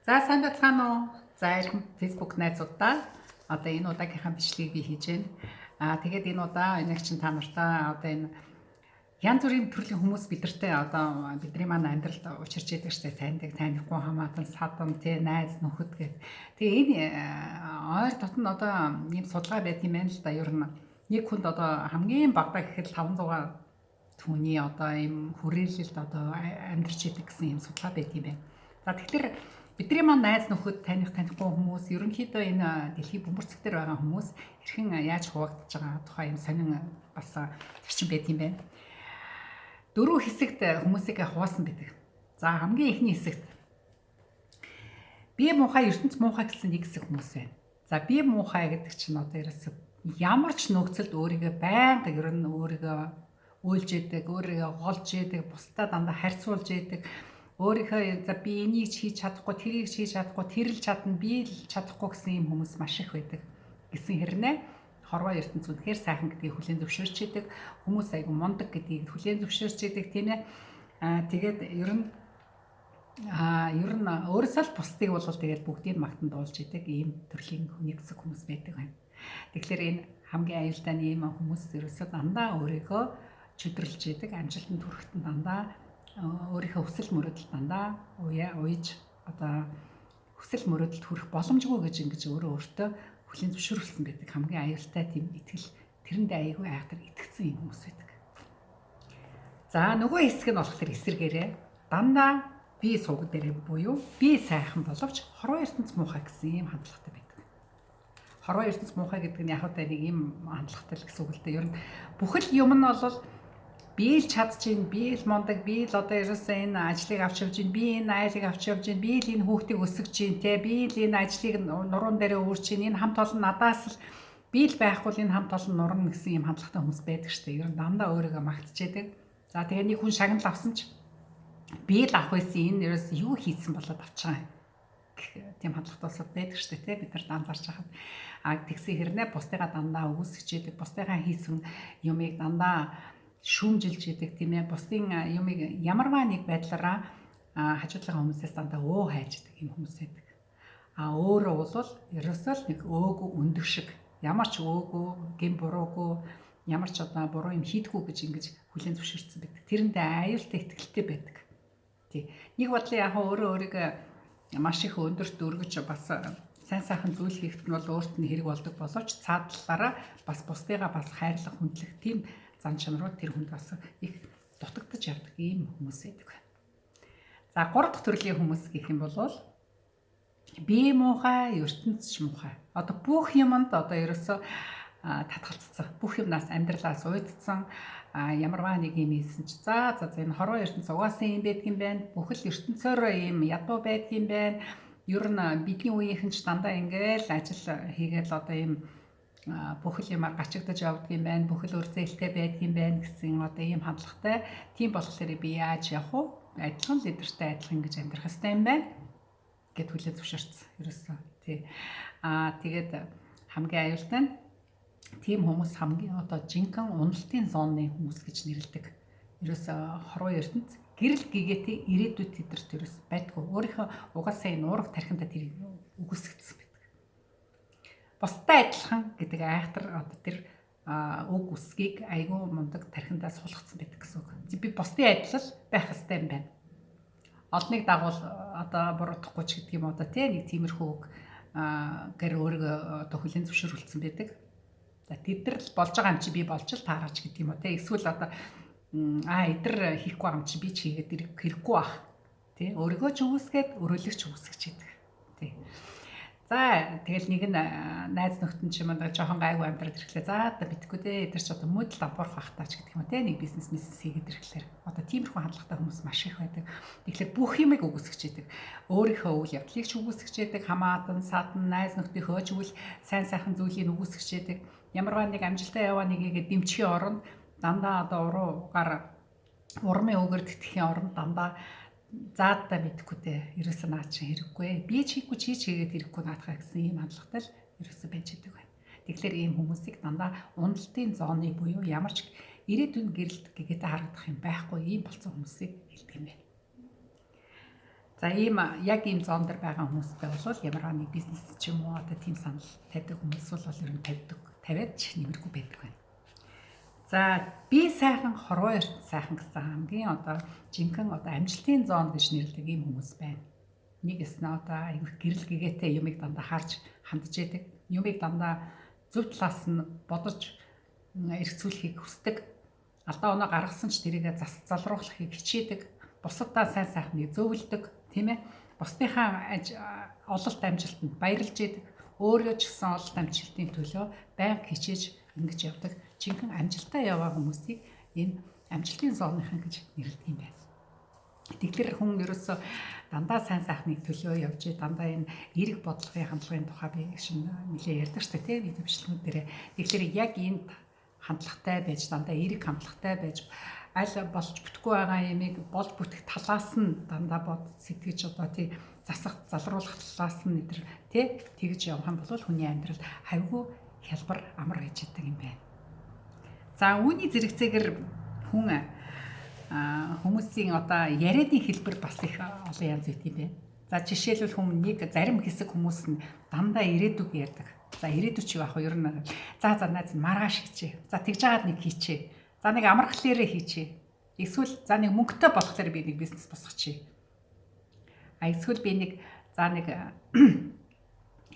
За сайн байцгаана уу? За ирхэн Facebook найзуудаа одоо энэ удаагийнхаа бичлэгийг би хийж байна. Тэгээд энэ удаа энэч та нартай одоо энэ янз бүрийн төрлийн хүмүүс бидэртэй одоо бидний маань амьдралд учирч идэг штэ таньдаг, танихгүй хамаатан, садан, найз, нөхөд гэх. Тэгээ энэ ойр дотн одоо ийм судалгаа байт юм байна л да. Ер нь нэг хүнд одоо хамгийн бага гэхэд 500 түүний одоо ийм хүрээлэлд одоо амьдарч идэг гэсэн ийм судалгаа байт юм байна. За тэгэхээр бидний маань найз нөхөд танихгүй хүмүүс ерөнхийдөө энэ дэлхийн бөмбөрцөг дээр байгаа хүмүүс хэрхэн яаж хуваагдаж байгаа тухай юм сонин бас төрчин байт юм байна. 4 хэсэгт хүмүүсийг хуваасан байдаг. За хамгийн эхний хэсэгт бие муухай ертөнц муухай гэсэн нэг хэсэг хүмүүс байна. За бие муухай гэдэг чинь одоо ерөөсөө ямар ч нөхцөлд өөрийгөө байнга ер нь өөрийгөө өөлж идэг, өөрийгөө голж идэг, бусдад дандаа харьцуулж идэг. Өөрийнхөө за би энийг хийж чадахгүй, тэрийг хийж чадахгүй, тэр л чадна, би л чадахгүй гэсэн юм хүмүүс маш их байдаг. Гэсэн хэрнээ хорвоо ертөнц үнэхээр сайхан гэдгийг хүлээн зөвшөөрч идэг, хүмүүс айгу мундаг гэдгийг хүлээн зөвшөөрч идэг тийм ээ. Тэгээд ер нь өөрөөсөө л бусдыг бол тэгээд бүгдийг магтан дуулж идэг ийм төрлийн нэг хэсэг хүмүүс байдаг байна. Тэгэхээр энэ хамгийн аюултай ийм хүмүүс ерөөсөө дандаа өөрийгөө чөдөрлж идэг, амжилтанд хүрэхэд дандаа өөрийнхөө хүсэл мөрөөдөлд дандаа уяж одоо хүсэл мөрөөдөлд хүрэх боломжгүй гэж ингэж өөртөө хүлээн зөвшөөрүүлсэн байдаг. Хамгийн аюултай тийм итгэл тэрэндээ аягүй айхтар итгэцэн юм хүмүүс байдаг. За нөгөө хэсэг нь болох тэр эсрэгээрээ дандаа би сууг дээрээ буюу би сайхан боловч хорвоо ертөнц муухай гэсэн юм хандлагатай байдаг. Хорвоо ертөнц муухай гэдэг нь яг л нэг юм хандлагатай л гэсэн үг л дээ. Ер нь бүхэл юм нь бол би л чадчихин, би л мундаг, би л одоо ерөөсөө энэ ажлыг авч явж гин, би энэ айлыг авч явж гин, би л энэ хүүхдийг өсгөж гин, би л энэ ажлыг нуруунд дээрээ өөрч гин, энэ хамт олон надаас л би л байхгүй л энэ хамт олон нурна гэсэн юм хандлагатай хүмүүс байдаг шүү дээ. Ер нь дандаа өөрийгөө магтчихэдэг. За тэгээ нэг хүн шагнал авсан ч би л авах байсан энэ ерөөсөө юу хийсэн болоод авчихаа. Тийм хандлагатай усуд байдаг шүү дээ. Бид нар анзаарч байхад тэгсэн хэрнээ бусдыгаа дандаа үгүйсгчээдэг, бусдыгаа хийсэн юмыг дандаа шүүмжилж идэг тийм ээ. Бусдын юмыг ямарваа нэг байдлаараа хажуудлага хүмүүсээс дандаа хайж идэг юм хүмүүс байдаг. Өөрөө бол ерөөсөө л нэг өөгүй өндөг шиг ямар ч өөгүй, гин буруугүй, ямар ч одоо буруу юм хийдгүү гэж ингэж хүлээн зөвшөөрсөн байдаг. Тэрэндээ аюултай итгэлтэй байдаг. Тий. Нэг бодлоо яг өөрийгөө маш их өндөрт өргөж бас сайн сайхан зүйл хийхэд нь бол өөрт нь хэрэг болдог боловч цаад талаараа бас бусдыгаа бас хайрлах, хүндлэх тийм зан чанарууд тэр хүнд бас их дутагдаж явдаг ийм хүмүүс байдаг. За 3 дахь төрлийн хүмүүс гэх юм бол бие муухай, ертөнц муухай. Одоо бүх юмд одоо ерөөсөө татгалцсан. Бүх юмнаас амьдралаас уйдсан ямарваа нэг юм ийсэн ч за энэ хорвоо ертөнц угаасан юм байдаг юм байна. Бүхэл ертөнцөөр ийм ядуу байдаг юм байна. Ер нь бидний үеийнхэн ч дандаа ингээл ажил хийгээл одоо ийм бүхэл юмар гачигдаж явдаг юм байна. Бүхэл үр зээлтэй байдаг юм байна гэсэн одоо ийм хандлагатай. Тийм болохоор би яаж явах вэ? Адилхан лидертэй адилхан гэж амьдрах хэрэгтэй юм байна гэд хүлээн зөвшөөрсөн. Ерөөсөө тий. Тэгээд хамгийн аюултай нь тийм хүмүүс хамгийн одоо жинхэнэ уналтын зооны хүмүүс гэж нэрлэдэг. Ерөөсөө хорвоо ертөнц гэрэл гэгээтэй ирээдүйд тэдэрт ерөөс байдгүй. Өөрийнхөө угаасаа энэ уурах тархиндаа тэрийг үгүйсгэсэн байдаг. Бусдад адилхан гэдэг айхтар одоо тэр үг үсгийг айгүй мундаг тархиндаа суулгацсан байдаг гэсэн үг. Би бусдын адилал байх хэрэгтэй юм байна. Олныг дагуул одоо буруутгахгүй ч гэдэг юм одоо тий нэг тиймэрхүү үг гэр өөрийгөө одоо хүлээн зөвшөөрүүлсэн байдаг. За тэдэр л болж байгаа юм чи би болж л таараач гэдэг юм уу тий эсвэл одоо эдэр хийхгүй байгаа юм чи би ч хийгээд хэрэггүй бах тий өөрийгөө ч үгүйсгээд өрөөлөгч үгүйсгэж идэг тий. За тэгэл нэг нь найз нөхдөд ч юм уу жоохон гайгүй амьдраад ирэхлээр за одоо битггүй дээ эдэр ч одоо мөдөл ампуурах бах таач гэдэг юм уу тий нэг бизнес хийгээд ирэхлээр одоо тиймэрхүү хандлагатай хүмүүс маш их байдаг. Тэгэхээр бүх юмыг үгүйсгэж идэг. Өөрийнхөө үйл явдлыг ч үгүйсгэж идэг, хамаатан, садан, найз нөхдийнхөө ч үйл сайн сайхан зүйлийг үгүйсгэж идэг. Ямарваа нэг амжилттай яваа нэгийг дэмжихийн оронд дандаа одоо урмын үгээр тэтгэхийн оронд дандаа заадаа мэдхгүй дээ. Ерөөсөө наа чи хэрэггүй. Би ч хийхгүй чи хийгээд хэрэггүй наатахаа гэсэн ийм хандлагатай л ерөөсөө байж идэг байна. Тэгэхээр ийм хүмүүсийг дандаа уналтын зооны буюу ямар ч ирээдүйн гэрэлт гэгээдээ харагдах юм байхгүй ийм болсон хүмүүсийг хэлдэг юм байна. За ийм яг ийм зоон дээр байгаа хүмүүстэй бол ямар нэг бизнес ч юм уу одоо тийм санал тавьдаг хүмүүс бол ер нь тавиад ч нэмэргүй байдаг байна. За би сайхан хорвоо эрт сайхан гэсэн хамгийн одоо жинхэнэ одоо амжилтын зоон гэж нэрлэдэг ийм хүмүүс байна. Нэг эснэ одоо аюу гэрэл гэгээтэй юмыг дандаа харж хандж яадаг. Юмыг дандаа зөв талаас нь бодож эргцүүлэхийг хүсдэг. Алдаа оноо гаргасан ч тэрийгэ залруулахыг хичээдэг. Бусадаа сайн сайхныг зөвлөдөг, тийм ээ. Бусдынхаа ололт амжилтанд баярлж яадаг. Өөрөө ч гэсэн ололт амжилтын төлөө байнга хичээж ингэж явдаг. Жинхэнэ амжилтаа яваа хүмүүсийг энэ амжилтын зооныхан гэж нэрлэдэг юм байна. Тэгэхээр хүн ерөөсөө дандаа сайн сайхныг төлөө явж, дандаа энэ эерэг бодлогын хандлагын тухай би шинэ нэлээ ярьдаг шүү дээ, тийм бичлэгүүд дээр. Тэгэхээр яг энд хандлагатай байж, дандаа эерэг хандлагатай байж, аль болж бүтггүй байгаа юмыг болж бүтэх талаас нь дандаа бод сэтгэж одоо тий засах, залруулах талаас нь өдр тий тэгж явах юм бол хүний амьдрал хавьгүй хялбар амар гэж яддаг юм байна. За үүний зэрэгцээгээр хүн хүмүүсийн одоо яриадын хэлбэр бас их олон янз үйт юм байна. За жишээлбэл хүн нэг зарим хэсэг хүмүүс нь дандаа ирээдүг ярьдаг. За ирээдүг чи яах вэ? Ер нь за найз маргааш хийчээ. За тэгж жагаад нэг хийчээ. За нэг амархлаарээ хийчээ. Эсвэл за нэг мөнгөтэй болохоор би нэг бизнес босгочихъя. Эсвэл би нэг за нэг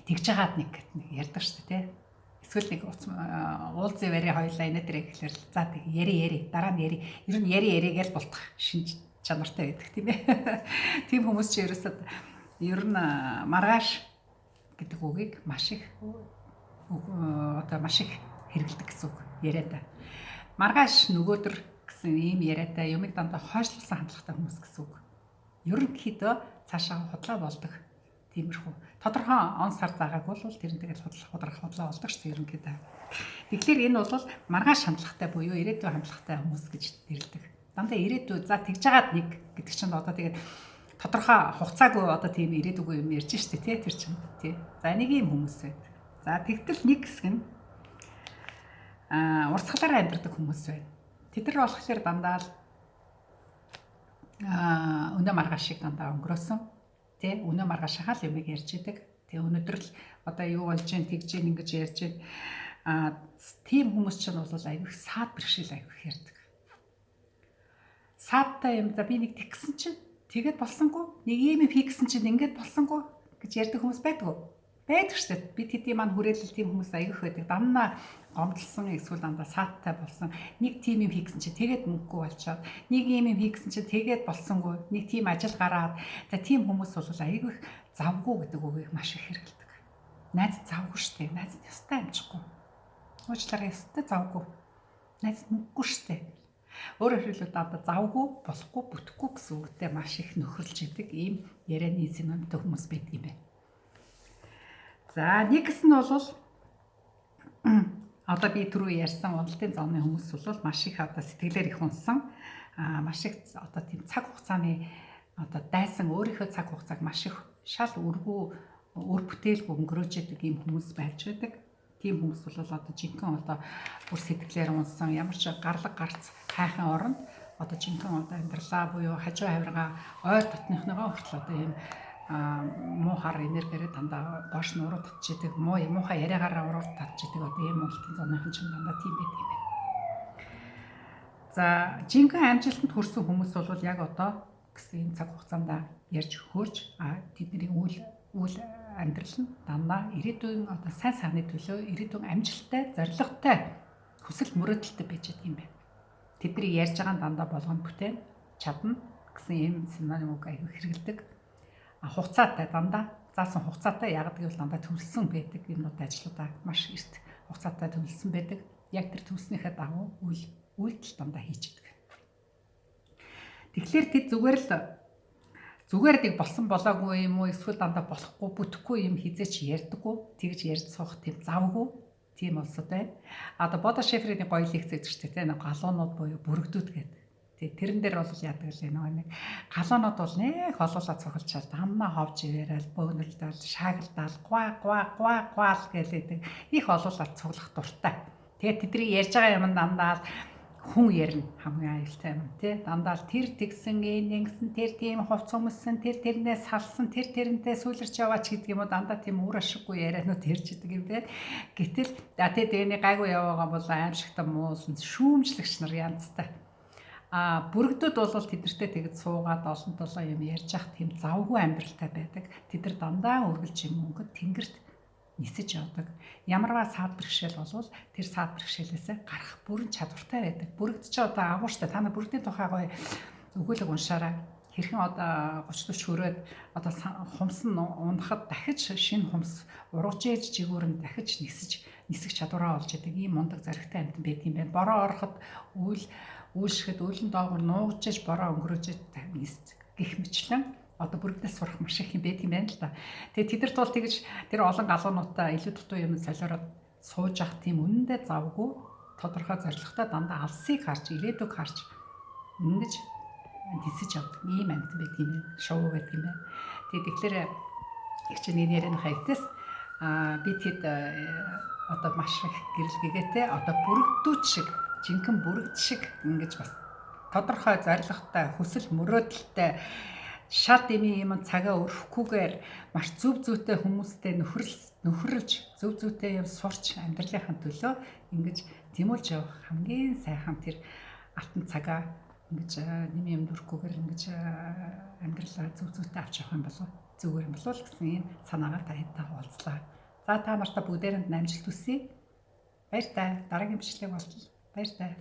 тэгж жагаад нэг ярьдаг шүү дээ, тэ. Эсвэл нэг уулзын бари хоёлаа энэ дээр гэхэлэр за тэг яри дараа нь яри. Ер нь яри гэж болтох шинж чанартай байдаг тийм ээ. Тийм хүмүүс чи ерөөсөд ер нь маргааш гэдэг үгийг маш их хэрэглэдэг гэсэн үг яриад. Маргааш нөгөөдөр гэсэн ийм яриатай юмыг дандаа хойшлуулсан хандлагатай хүмүүс гэсэн үг. Ерөнхийдөө цаашаа худлаа болдог. Тиймэрхүү. Тодорхой он сар заагаагүй бол тэр нь тэгэл худлаа болдог шүү ерөнхийдөө. Тэгэхээр энэ бол маргааш хандлагатай буюу ирээдүйн хандлагатай хүмүүс гэж нэрлэдэг. Дандаа ирээдүй за тэгж жагаад нэг гэдэг чинь одоо тэгээд тодорхой хугацаагүй одоо тийм ирээдүгөө юм ярьж штэ тий тэр чинь тий. За нэг юм хүмүүс байдаг. За тэгтэл нэг хэсэг нь урсгалаараа амьдардаг хүмүүс байна. Тэд нар болохоор дандаа л өнөө маргаашийг дандаа өнгөрөөсөн. Тэ өнөө маргаашаа л юмыг ярьж идэг. Тэ өнөөдөр л одоо юу болж гин тэгж гин ингэж ярьж гин. Тийм хүмүүс ч нь бол аюу их саад бэрхшээл аюу их ярьдаг. Саадтай юм за би нэг тэгсэн чинь тэгээд болсонгүй. Нэг юм хийгсэн чинь ингээд болсонгүй гэж ярьдаг хүмүүс байдгүй. Байдаг шүү дээ. Бид хэдийн маань хүрээлэл тийм хүмүүс аюу их байдаг. Дамнаа гомдлсон эсвэл дандаа саадтай болсон. Нэг тийм юм хийгсэн чинь тэгээд мөнгөгүй болчоод нэг юм хийгсэн чинь тэгээд болсонгүй. Нэг тийм ажил гараад за тийм хүмүүс бол аюу их завгүй гэдэг үгийг маш их хэрэглэдэг. Найз завгүй шүү дээ. Найз ёстой амжихгүй. Уучлаарай ёстой завгүй. Найз мөнгөгүй шүү дээ. Өөрөөр хэлбэл дандаа завгүй, болохгүй, бүтэхгүй гэсэн үгтэй маш их нөхөрлж идэг ийм ярианы синонимтэй хүмүүс байдаг юм байна. За нэгс нь бол одоо би түрүү ярьсан уналтын зооны хүмүүс бол маш их одоо сэтгэлээр их унсан маш их одоо тийм цаг хугацааны одоо дайсан өөрийнхөө цаг хугацааг маш их шал үр бүтээлгүй өнгөрөөж идэг ийм хүмүүс байж байдаг. Тийм хүмүүс бол одоо жинхэнэ одоо бүр сэтгэлээр унсан ямар ч гарлаг гарц хайхын оронд одоо жинхэнэ одоо амьдралаа буюу хажуу хавиргаа ойр дотныхныгоо хүртэл одоо ийм муухай энергиээр дандаа доош нь уруу татчихдаг, муухай яриагаараа уруу татчихдаг одоо ийм уналтын зооныхан ч дандаа тийм байдаг юм байна. За жинхэнэ амжилтанд хүрсэн хүмүүс бол яг одоо гэсэн цаг хугацаанд ярьж хөөж тэдний үйл амьдрал нь дандаа ирээдүйн одоо сайн сайхны төлөө ирээдүйн амжилттай, зорилготой хүсэл мөрөөдөлтэй байж байгаа юм байна. Тэдний ярьж байгаа дандаа болгоно бүтээн чадна гэсэн ийм синоним үг аягүй хэрэгэлдэг. Хугацаатай дандаа заасан хугацаатай яг гэвэл дандаа төлсөн байдаг юмнууд ажлуудаа маш эрт хугацаатай төлсөн байдаг. Яг тэр төлснийхээ дагуу үйлдэл дандаа хийж идэг. Тэгэхээр тэд зүгээр нэг болсон болоогүй юм уу эсвэл дандаа болохгүй бүтэхгүй юм хизээч ярьдаггүй тэгж ярьж суух тийм завгүй тийм болсод байна. Одоо Бодо Шеферийн гоё лекц гэдэг чинь тийм галуунууд буюу бүрэгдүүд гэдэг. Тэрэн дээр бол яадаг л нэг галуунууд бол нэг холуулаад цохолчаад дамнаа ховж ирээл бөөнөлдөл шаагилдаал гуа л гэлээдэг их олуулаад цуглах дуртай. Тэгээд тэдний ярьж байгаа юм дандаа хүн ярина хамгийн аюултай юм тий. Дандаа л тэр тэгсэн ингэсэн тэр тийм хувц өмссөн тэр тэрнээс салсан тэр тэрнтэй сүүлэрч яваач гэдэг юм уу дандаа тийм үр ашиггүй ярианууд ярьж идэг юм байна. Гэтэл тэгээний гайгүй яваагаа бол аимшигтай муулсан шүүмжлэгч нар янзтай. Бүрэгдүүд бол тэдэртэй тэгж суугаад олон толоо юм ярьж явах тийм завгүй амьдралтай байдаг. Тэд нар дандаа үргэлж юм өнгөд тэнгэрт нисэж явдаг. Ямарваа саад бэрхшээл болвол тэр саад бэрхшээлээсээ гарах бүрэн чадвартай байдаг. Бүрэгд ч одоо агууштай та нар бүрэгдийн тухай гоё өгүүлэг уншаарай. Хэрхэн одоо 30 40 хүрээд одоо хумс нь унахад дахиж шинэ хумс ургаж ээж жигүүр нь дахиж нисэх чадвараа олж идэг. Ийм мундаг зоригтой амьтан байдаг юм байна. Бороо ороход үйлшгэд үйлэн доогор нуугж бороо өнгөрөөж нисдэг. Гэх мэтлэн одоо бүрэгдээс сурах маш их юм байдаг юм байна л да. Тэгээ тэдэрт бол тэгж тэр олон галуунуудаа илүү дутуу юм солиороод сууж явах тийм үнэндээ завгүй тодорхой зорилготой дандаа алсыг харж ирээдүг харж ингэж тисэж явдаг ийм амьд байдаг юм байна. Шоу байдаг юм байна. Тэгэхээр их чинь нэрийн хайтас би тэд одоо маш их гэрэлгээтэй одоо бүрэгдүүд шиг жинхэнэ бүрэгд шиг ингэж бас тодорхой зорилготой хүсэл мөрөөдөлтэй шат эми юм цагаа өрөхгүйгээр маш зөв зүйтэй хүмүүстэй нөхөрлж зөв зүйтэй юм сурч амьдралынхаа төлөө ингэж тэмүүлж явах хамгийн сайхан тэр алтан цагаа ингэж нэм юм өрөхгүйгээр ингэж амьдралаа зөв зүйтэй авч явах юм болов зүгээр юм болов гэсэн энэ санаагаар таятай хуваалцлаа. За та нартай бүгдээрэнд амжилт хүсье. Баяр таа. Дараагийн бичлэг болтол. Баяр таа.